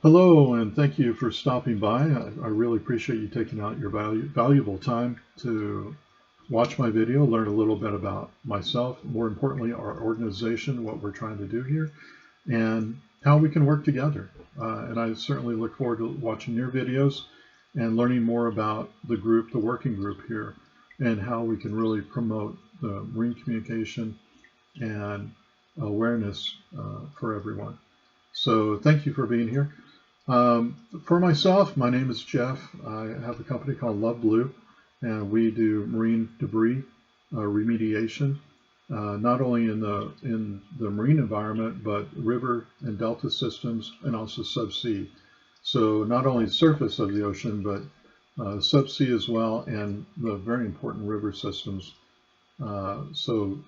Hello, and thank you for stopping by. I really appreciate you taking out your valuable time to watch my video, learn a little bit about myself, more importantly, our organization, what we're trying to do here, and how we can work together. And I certainly look forward to watching your videos and learning more about the group, the working group here, and how we can really promote the marine communication and awareness for everyone. So thank you for being here. For myself, my name is Jeff. I have a company called LoveBlue, and we do marine debris remediation, not only in the marine environment, but river and delta systems, and also subsea. So not only the surface of the ocean, but subsea as well, and the very important river systems. So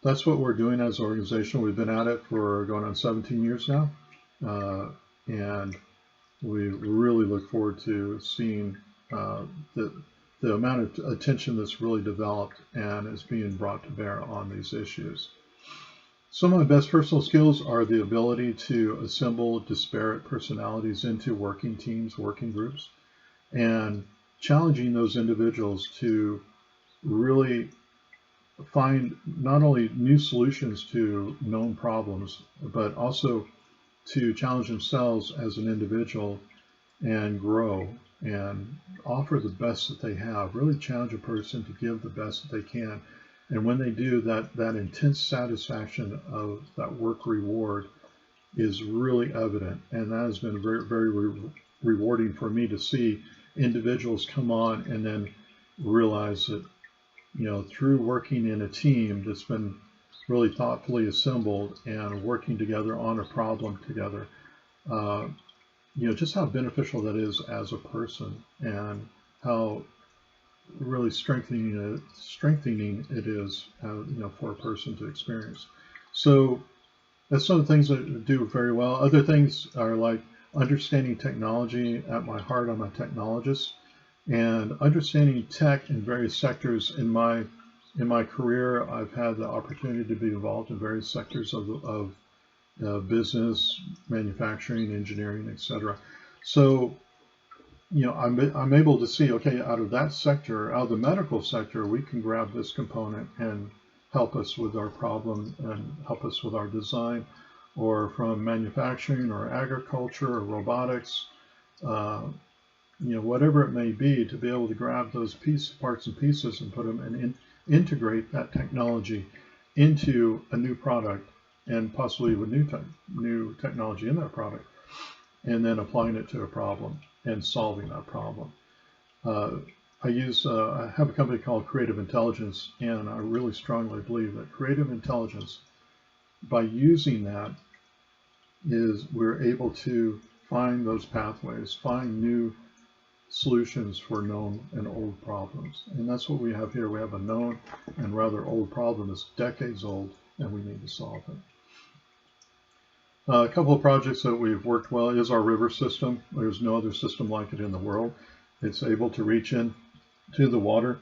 that's what we're doing as an organization. We've been at it for going on 17 years now, and we really look forward to seeing the amount of attention that's really developed and is being brought to bear on these issues. Some of my best personal skills are the ability to assemble disparate personalities into working teams, working groups, and challenging those individuals to really find not only new solutions to known problems, but also to challenge themselves as an individual and grow and offer the best that they have. Really challenge a person to give the best that they can. And when they do, that intense satisfaction of that work reward is really evident. And that has been very, very rewarding for me to see individuals come on and then realize that, through working in a team that's been really thoughtfully assembled and working together on a problem together, just how beneficial that is as a person, and how really strengthening it is, for a person to experience. So that's some of the things that I do very well. Other things are like understanding technology. At my heart, I'm a technologist, and understanding tech in various sectors. In my career, I've had the opportunity to be involved in various sectors of business, manufacturing, engineering, etc. So, I'm able to see, okay, out of that sector, out of the medical sector, we can grab this component and help us with our problem and help us with our design, or from manufacturing or agriculture or robotics, whatever it may be, to be able to grab those parts and pieces and put them and integrate that technology into a new product, and possibly with new technology in that product, and then applying it to a problem and solving that problem. I have a company called Creative Intelligence, and I really strongly believe that creative intelligence, by using that, we're able to find those pathways, find new solutions for known and old problems. And that's what we have here. We have a known and rather old problem that's decades old, and we need to solve it. A couple of projects that we've worked well is our river system. There's no other system like it in the world. It's able to reach in to the water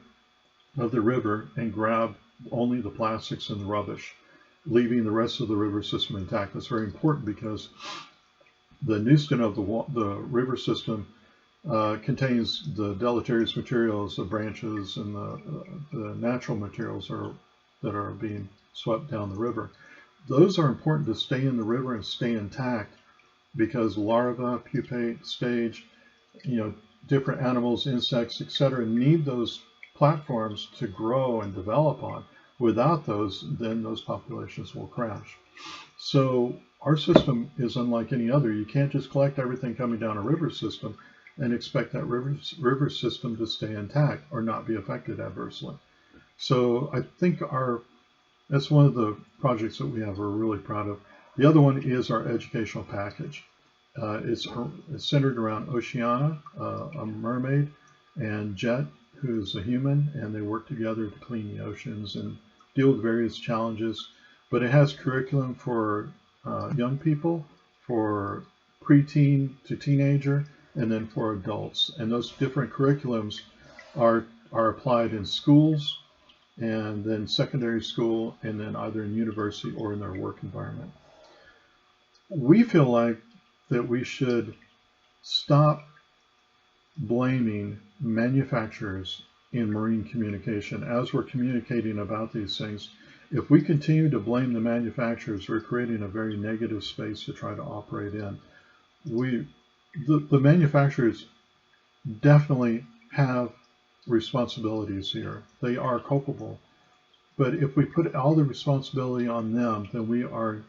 of the river and grab only the plastics and the rubbish, leaving the rest of the river system intact. That's very important because the nuisance of the river system contains the deleterious materials, the branches, and the natural materials that are being swept down the river. Those are important to stay in the river and stay intact, because larvae, pupate stage, different animals, insects, etc., need those platforms to grow and develop on. Without those, then those populations will crash. So our system is unlike any other. You can't just collect everything coming down a river system and expect that river system to stay intact or not be affected adversely. So I think that's one of the projects that we have we're really proud of. The other one is our educational package. It's centered around Oceana, a mermaid, and Jet, who's a human, and they work together to clean the oceans and deal with various challenges. But it has curriculum for young people, for preteen to teenager, and then for adults. And those different curriculums are applied in schools, and then secondary school, and then either in university or in their work environment. We feel like that we should stop blaming manufacturers in marine communication. As we're communicating about these things, if we continue to blame the manufacturers, we're creating a very negative space to try to operate in. The manufacturers definitely have responsibilities here. They are culpable. But if we put all the responsibility on them, then we are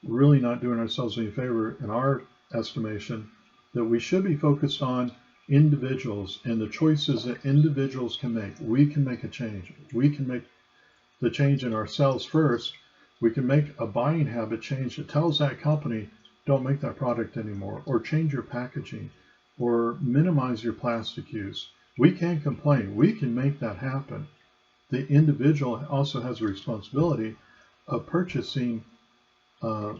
really not doing ourselves any favor, in our estimation, that we should be focused on individuals and the choices that individuals can make. We can make a change. We can make the change in ourselves first. We can make a buying habit change that tells that company, don't make that product anymore, or change your packaging, or minimize your plastic use. We can't complain. We can make that happen. The individual also has a responsibility of purchasing a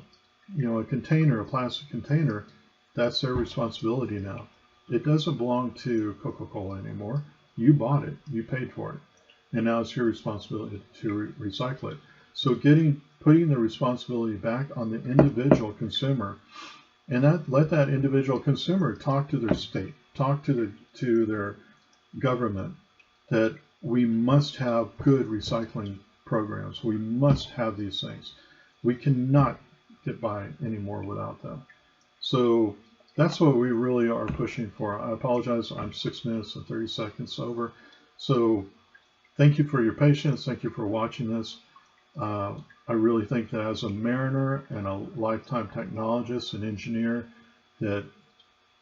container, a plastic container. That's their responsibility now. It doesn't belong to Coca-Cola anymore. You bought it, you paid for it, and now it's your responsibility to recycle it. So putting the responsibility back on the individual consumer, and let that individual consumer talk to their state, talk to their government, that we must have good recycling programs. We must have these things. We cannot get by anymore without them. So that's what we really are pushing for. I apologize, I'm 6 minutes and 30 seconds over. So thank you for your patience. Thank you for watching this. I really think that as a mariner and a lifetime technologist and engineer, that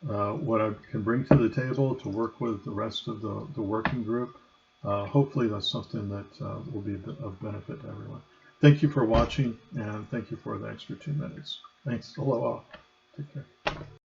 what I can bring to the table to work with the rest of the working group, hopefully that's something that will be of benefit to everyone. Thank you for watching, and thank you for the extra 2 minutes. Thanks. Aloha. Take care.